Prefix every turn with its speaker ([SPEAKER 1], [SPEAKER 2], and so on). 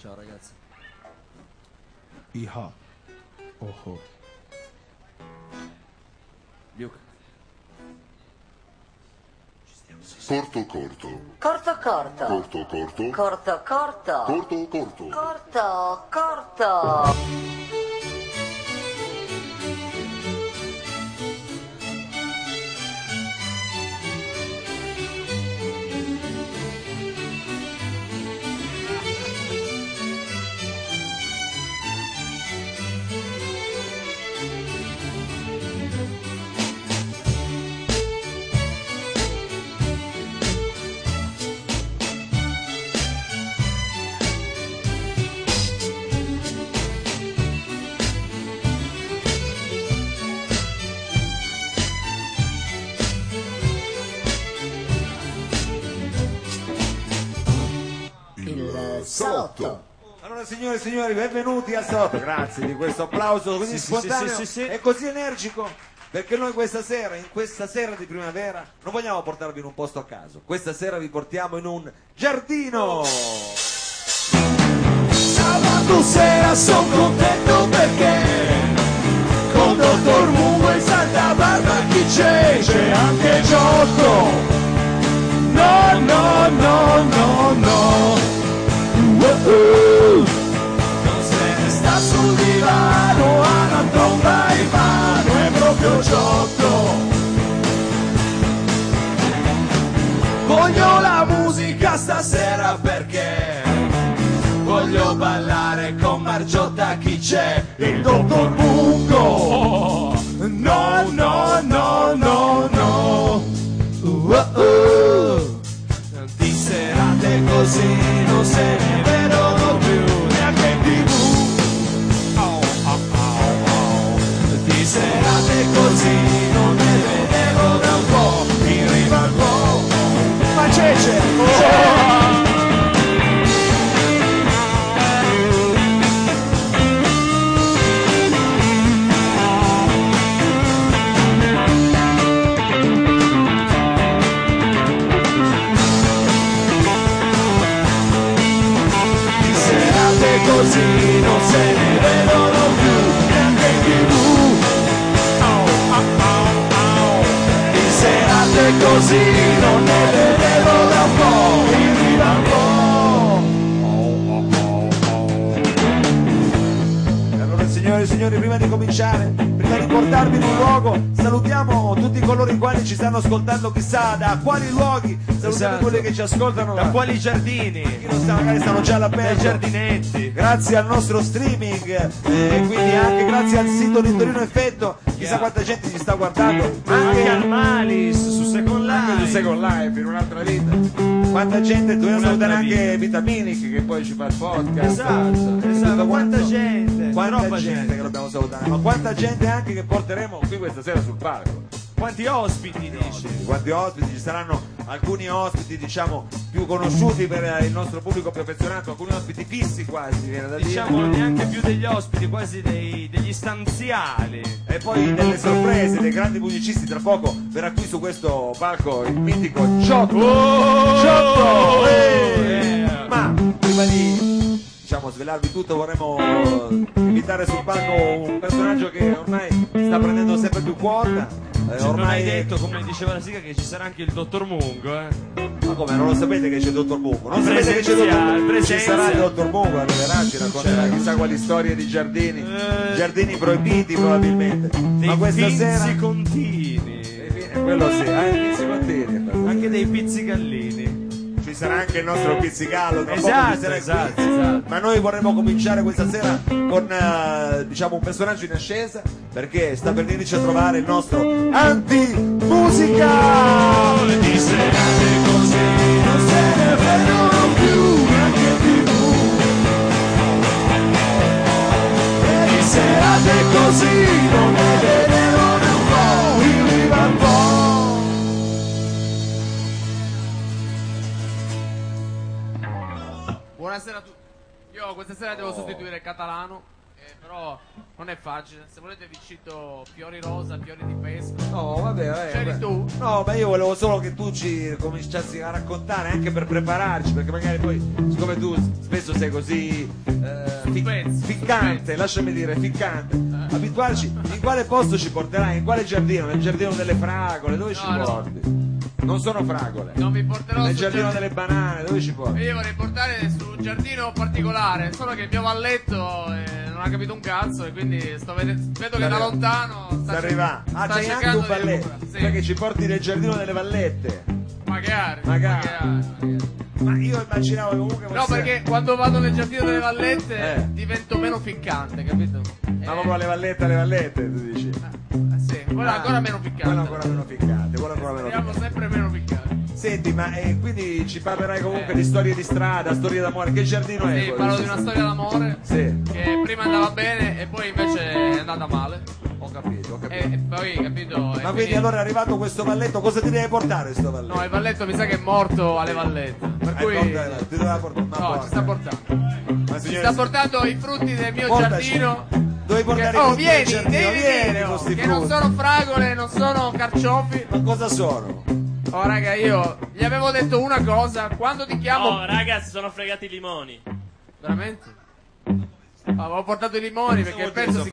[SPEAKER 1] Ciao ragazzi.
[SPEAKER 2] Iha. Oh.
[SPEAKER 1] Luca.
[SPEAKER 3] Corto corto.
[SPEAKER 4] Corto corto.
[SPEAKER 3] Corto corto.
[SPEAKER 4] Corto corto.
[SPEAKER 3] Corto corto.
[SPEAKER 4] Corto corto. Salotto.
[SPEAKER 5] Allora signore e signori, benvenuti al Salotto. Grazie di questo applauso così spontaneo e così energico, perché noi questa sera, in questa sera di primavera, non vogliamo portarvi in un posto a caso. Questa sera vi portiamo in un giardino.
[SPEAKER 6] Sabato sera son contento perché con Dottor Mungo in Santa Barbara chi c'è? C'è anche Giotto. No, no, no, no, no. Non se ne sta sul divano, ha una tromba in mano, è proprio Giotto. Voglio la musica stasera perché voglio ballare con Margiotta, chi c'è? Il Dottor Mungo. No, no, no, no, no. Di serate così non se ne vedono più neanche in TV. Di serate così non ne vedevo da un po' in riva al Po. Ma c'è. Così non se ne vedono più neanche in TV. Di serate così non ne vedevo da un po' in riva al Po.
[SPEAKER 5] Allora signore e signori, prima di cominciare, prima di portarvi in un luogo, salutiamo tutti coloro i quali ci stanno ascoltando chissà da quali luoghi. Salutiamo quelli che ci ascoltano
[SPEAKER 1] da quali giardini,
[SPEAKER 5] chi non sa, magari stanno già all'aperto,
[SPEAKER 1] dai giardinetti,
[SPEAKER 5] grazie al nostro streaming e quindi anche grazie al sito di Torino Effetto, chissà quanta gente ci sta guardando,
[SPEAKER 1] anche al Malis su Second Life,
[SPEAKER 5] su Second Life in un'altra vita, quanta gente. Dobbiamo salutare anche Vitaminic che poi ci fa il podcast,
[SPEAKER 1] esatto, quanta gente
[SPEAKER 5] che dobbiamo salutare, ma quanta gente anche che porteremo qui questa sera sul palco.
[SPEAKER 1] Quanti ospiti dici?
[SPEAKER 5] Quanti ospiti? Ci saranno alcuni ospiti diciamo più conosciuti per il nostro pubblico più affezionato, alcuni ospiti fissi quasi, viene da
[SPEAKER 1] diciamo
[SPEAKER 5] dire.
[SPEAKER 1] Neanche più degli ospiti, quasi degli stanziali.
[SPEAKER 5] E poi delle sorprese, dei grandi musicisti. Tra poco verrà qui su questo palco il mitico Giotto. Giotto! Ma prima di diciamo svelarvi tutto vorremmo invitare sul palco un personaggio che ormai sta prendendo sempre più quota.
[SPEAKER 1] Non hai detto, come diceva la sigla, che ci sarà anche il Dottor Mungo,
[SPEAKER 5] Ma come, non lo sapete che c'è il Dottor Mungo? Non sapete che c'è il Dottor Mungo? Ci sarà il Dottor Mungo, arriverà, ci racconterà chissà quali storie di giardini, giardini proibiti probabilmente. Ma questa sera
[SPEAKER 1] pizzicontini,
[SPEAKER 5] quello sì, pizzicontini,
[SPEAKER 1] anche dei pizzicallini.
[SPEAKER 5] Ci sarà anche il nostro pizzigallo,
[SPEAKER 1] esatto.
[SPEAKER 5] Ma noi vorremmo cominciare questa sera con diciamo un personaggio in ascesa, perché sta per venirci a trovare il nostro Anti-Musica.
[SPEAKER 6] Di serate così non se ne vedono più neanche in TV. E di serate così non ne vedevo da un po' in riva al Po.
[SPEAKER 7] Buonasera a tutti. Io questa sera devo sostituire Catalano però non è facile. Se volete vi cito fiori rosa, fiori di pesco.
[SPEAKER 5] No, vabbè.
[SPEAKER 7] C'eri tu?
[SPEAKER 5] No, ma io volevo solo che tu ci cominciassi a raccontare anche per prepararci, perché magari poi, siccome tu spesso sei così ficcante, lasciami dire, ficcante, abituarci, in quale posto ci porterai? In quale giardino? Nel giardino delle fragole? Dove ci porti? Non sono fragole.
[SPEAKER 7] Non vi porterò
[SPEAKER 5] Nel
[SPEAKER 7] sul
[SPEAKER 5] giardino delle banane, dove ci porti?
[SPEAKER 7] Io vorrei portare su un giardino particolare, solo che il mio valletto non ha capito un cazzo e quindi vedo che da lontano
[SPEAKER 5] sta arrivando. Ah, c'hai anche un valletto,
[SPEAKER 7] sì.
[SPEAKER 5] perché ci porti nel giardino delle vallette.
[SPEAKER 7] Magari.
[SPEAKER 5] Ma io immaginavo che comunque
[SPEAKER 7] No, perché quando vado nel giardino delle vallette divento meno ficcante, capito?
[SPEAKER 5] Ma proprio alle vallette, tu dici?
[SPEAKER 7] Sì, quello è ancora meno piccante.
[SPEAKER 5] Quello ancora meno piccante, quello ancora meno
[SPEAKER 7] Siamo
[SPEAKER 5] piccante.
[SPEAKER 7] sempre meno piccanti.
[SPEAKER 5] Senti, ma quindi ci parlerai comunque di storie di strada, storie d'amore. Che giardino è?
[SPEAKER 7] Sì,
[SPEAKER 5] quello?
[SPEAKER 7] parlo di una storia d'amore
[SPEAKER 5] Sì,
[SPEAKER 7] che prima andava bene e poi invece è andata male.
[SPEAKER 5] ho capito.
[SPEAKER 7] E poi, capito?
[SPEAKER 5] Ma quindi allora è arrivato questo valletto, cosa ti deve portare sto valletto?
[SPEAKER 7] No, il valletto mi sa che è morto alle vallette. Per cui.
[SPEAKER 5] Ti doveva portare una
[SPEAKER 7] No,
[SPEAKER 5] porta.
[SPEAKER 7] ci sta portando.
[SPEAKER 5] Ma
[SPEAKER 7] Ci
[SPEAKER 5] signore,
[SPEAKER 7] sta portando i frutti del mio
[SPEAKER 5] Portaci.
[SPEAKER 7] giardino.
[SPEAKER 5] Dovevi portare
[SPEAKER 7] Oh,
[SPEAKER 5] i frutti del
[SPEAKER 7] vieni,
[SPEAKER 5] giardino, vieni
[SPEAKER 7] oh,
[SPEAKER 5] con sti
[SPEAKER 7] che non
[SPEAKER 5] frutti.
[SPEAKER 7] sono fragole, non sono carciofi.
[SPEAKER 5] Ma cosa sono?
[SPEAKER 7] Oh, raga, io gli avevo detto una cosa. Quando ti chiamo.
[SPEAKER 1] Oh, ragazzi, sono fregati i limoni.
[SPEAKER 7] Veramente? Avevo portato i limoni perché
[SPEAKER 5] vuol dire
[SPEAKER 7] penso si